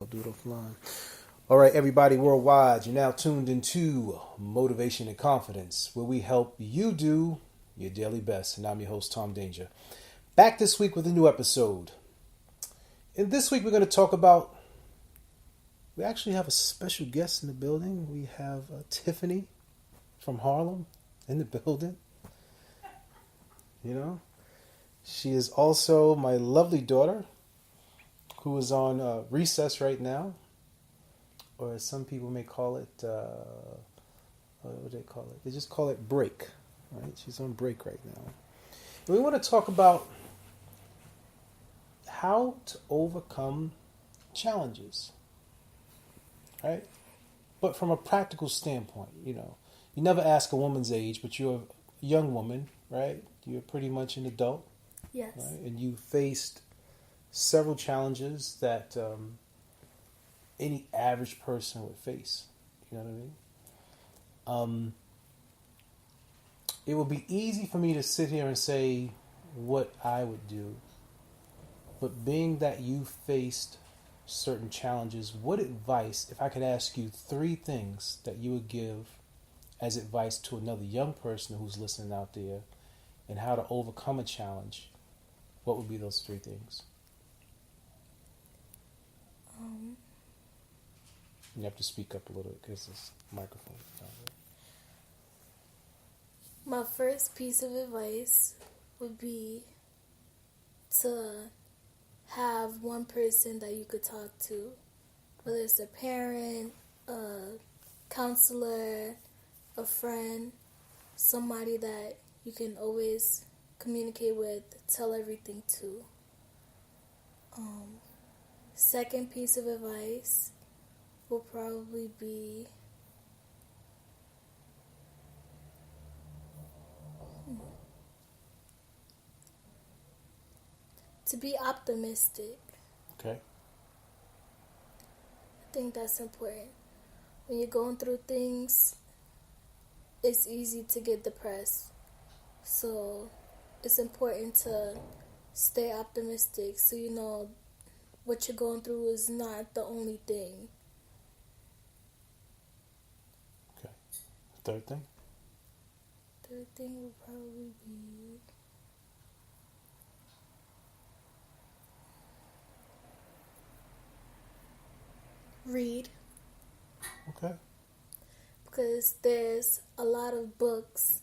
I'll do it offline. All right, everybody worldwide, you're now tuned into Motivation and Confidence, where we help you do your daily best. And I'm your host, Tom Danger. Back this week with a new episode. And this week we're going to talk about, we actually have a special guest in the building. We have Tiffany from Harlem in the building. You know, she is also my lovely daughter, who is on recess right now, or as some people may call it, what do they call it? They just call it break, right? She's on break right now. And we want to talk about how to overcome challenges, right? But from a practical standpoint, you never ask a woman's age, but you're a young woman, right? You're pretty much an adult, Yes. right? And you faced several challenges that any average person would face. You know what I mean? It would be easy for me to sit here and say what I would do, but being that you faced certain challenges, what advice, if I could ask you three things that you would give as advice to another young person who's listening out there and how to overcome a challenge, what would be those three things? You have to speak up a little bit because this microphone is not My first piece of advice would be to have one person that you could talk to, whether it's a parent, a counselor, a friend, somebody that you can always communicate with, tell everything to. Second piece of advice will probably be to be optimistic. okay. I think that's important. When you're going through things, it's easy to get depressed. So it's important to stay optimistic so you know what you're going through is not the only thing. Okay. Third thing? Third thing would probably be read, Okay. because there's a lot of books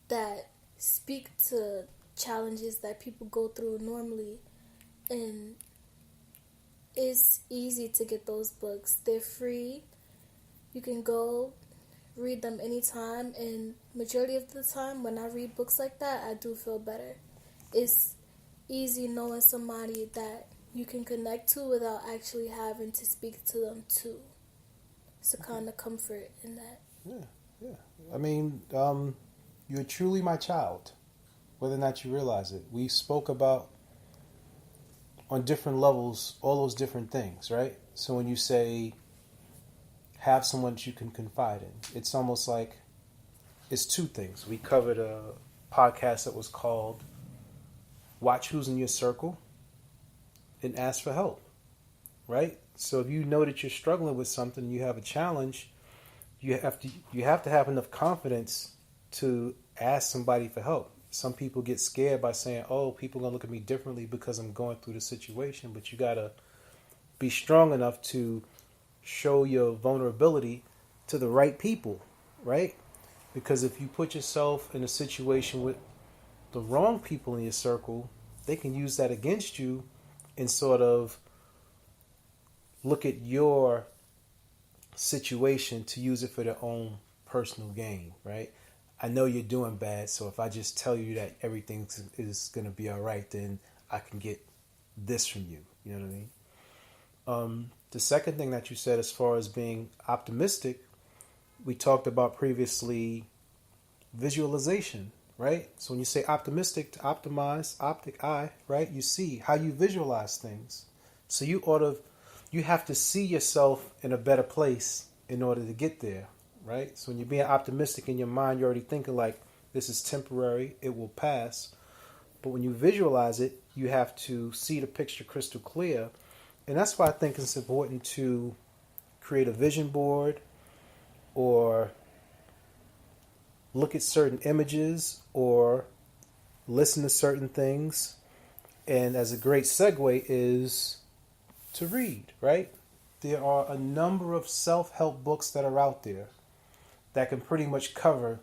that speak to challenges that people go through normally, and it's easy to get those books. They're free. You can go read them anytime, and majority of the time when I read books like that, I do feel better. It's easy knowing somebody that you can connect to without actually having to speak to them too. It's a kind of comfort in that. Yeah. I mean, you're truly my child, whether or not you realize it. We spoke about, on different levels, all those different things, right? So when you say have someone that you can confide in, it's almost like it's two things. We covered a podcast that was called Watch Who's in Your Circle and Ask for Help, right? So if you know that you're struggling with something, you have a challenge, you have to have enough confidence to ask somebody for help. Some people get scared by saying, "Oh, people are gonna look at me differently because I'm going through the situation." But you gotta be strong enough to show your vulnerability to the right people, right? Because if you put yourself in a situation with the wrong people in your circle, they can use that against you and sort of look at your situation to use it for their own personal gain, right? I know you're doing bad, so if I just tell you that everything is going to be all right, then I can get this from you. You know what I mean? The second thing that you said as far as being optimistic, we talked about previously visualization, right? So when you say optimistic, to optimize, optic eye, right? You see how you visualize things. So you have to see yourself in a better place in order to get there, right? So when you're being optimistic in your mind, you're already thinking like, this is temporary, it will pass. But when you visualize it, you have to see the picture crystal clear And that's why I think it's important to create a vision board or look at certain images or listen to certain things. And as a great segue is to read, right? There are a number of self-help books that are out there that can pretty much cover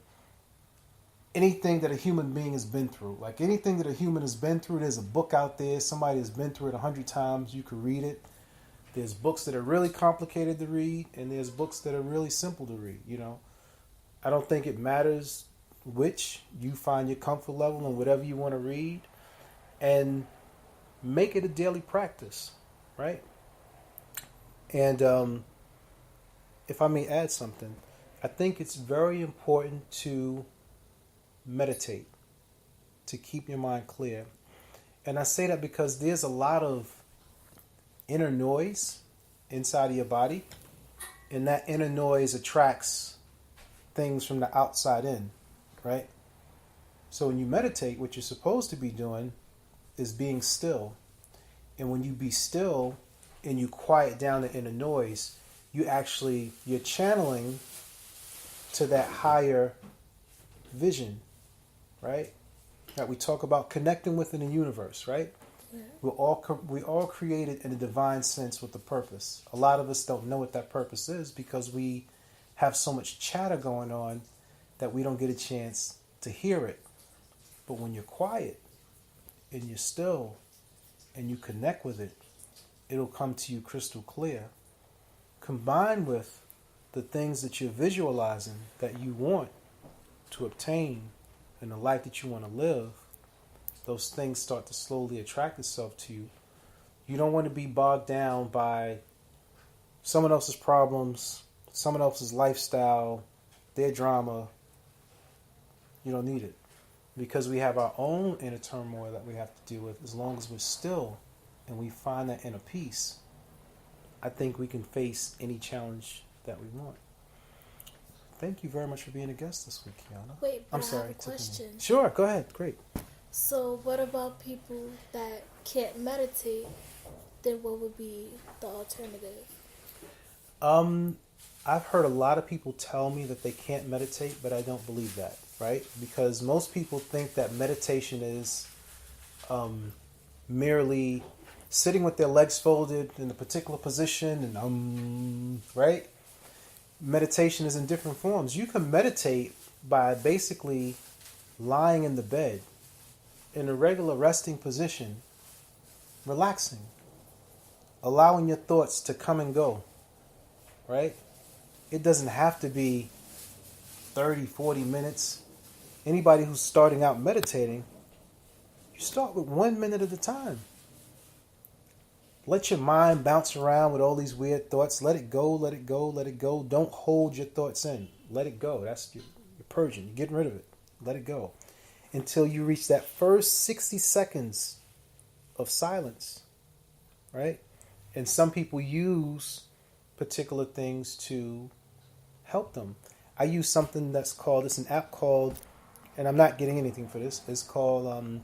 anything that a human being has been through. Like anything that a human has been through, there's a book out there. Somebody has been through it 100 times. You can read it. There's books that are really complicated to read, and there's books that are really simple to read. I don't think it matters which. You find your comfort level in whatever you want to read, and make it a daily practice, right? And if I may add something, I think it's very important to meditate, to keep your mind clear. And I say that because there's a lot of inner noise inside of your body, and that inner noise attracts things from the outside in, right? So when you meditate, what you're supposed to be doing is being still. And when you be still and you quiet down the inner noise, you're channeling to that higher vision, right? That we talk about connecting within the universe, right? Yeah. We all created in a divine sense with a purpose. A lot of us don't know what that purpose is because we have so much chatter going on that we don't get a chance to hear it. But when you're quiet and you're still and you connect with it, it'll come to you crystal clear. Combined with the things that you're visualizing that you want to obtain in the life that you want to live, those things start to slowly attract itself to you. You don't want to be bogged down by someone else's problems, someone else's lifestyle, their drama. You don't need it. Because we have our own inner turmoil that we have to deal with. As long as we're still and we find that inner peace, I think we can face any challenge that we want. Thank you very much for being a guest this week, Kiana. Wait, but I'm sorry, I have a question. Tiffany. Sure, go ahead. Great. So what about people that can't meditate? Then what would be the alternative? I've heard a lot of people tell me that they can't meditate, but I don't believe that, right? Because most people think that meditation is merely sitting with their legs folded in a particular position and right? Meditation is in different forms. You can meditate by basically lying in the bed in a regular resting position, relaxing, allowing your thoughts to come and go, right? It doesn't have to be 30, 40 minutes. Anybody who's starting out meditating, you start with 1 minute at a time. Let your mind bounce around with all these weird thoughts. Let it go, let it go, let it go. Don't hold your thoughts in. Let it go. That's you're purging. You're getting rid of it. Let it go. Until you reach that first 60 seconds of silence, right? And some people use particular things to help them. I use something it's an app called, and I'm not getting anything for this, it's called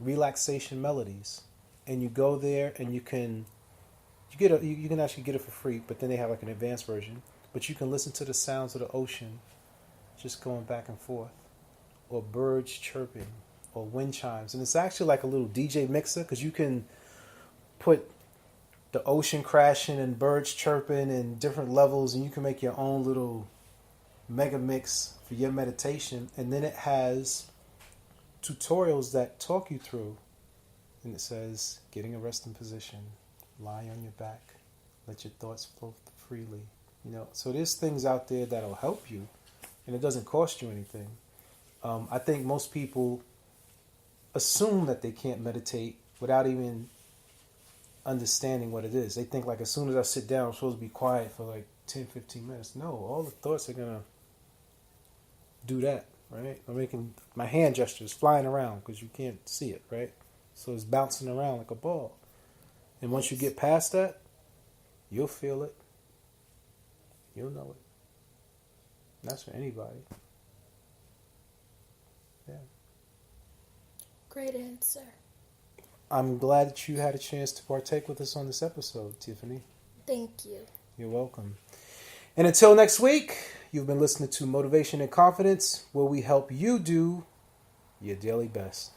Relaxation Melodies. And you go there and you can actually get it for free, but then they have like an advanced version. But you can listen to the sounds of the ocean just going back and forth, or birds chirping, or wind chimes. And it's actually like a little DJ mixer because you can put the ocean crashing and birds chirping and different levels, and you can make your own little mega mix for your meditation. And then it has tutorials that talk you through. And it says, getting a resting position, lie on your back, let your thoughts flow freely. So there's things out there that'll help you, and it doesn't cost you anything. I think most people assume that they can't meditate without even understanding what it is. They think like as soon as I sit down, I'm supposed to be quiet for like 10, 15 minutes. No, all the thoughts are going to do that, right? I'm making my hand gestures flying around because you can't see it, right? So it's bouncing around like a ball. And once you get past that, you'll feel it. You'll know it. And that's for anybody. Yeah. Great answer. I'm glad that you had a chance to partake with us on this episode, Tiffany. Thank you. You're welcome. And until next week, you've been listening to Motivation and Confidence, where we help you do your daily best.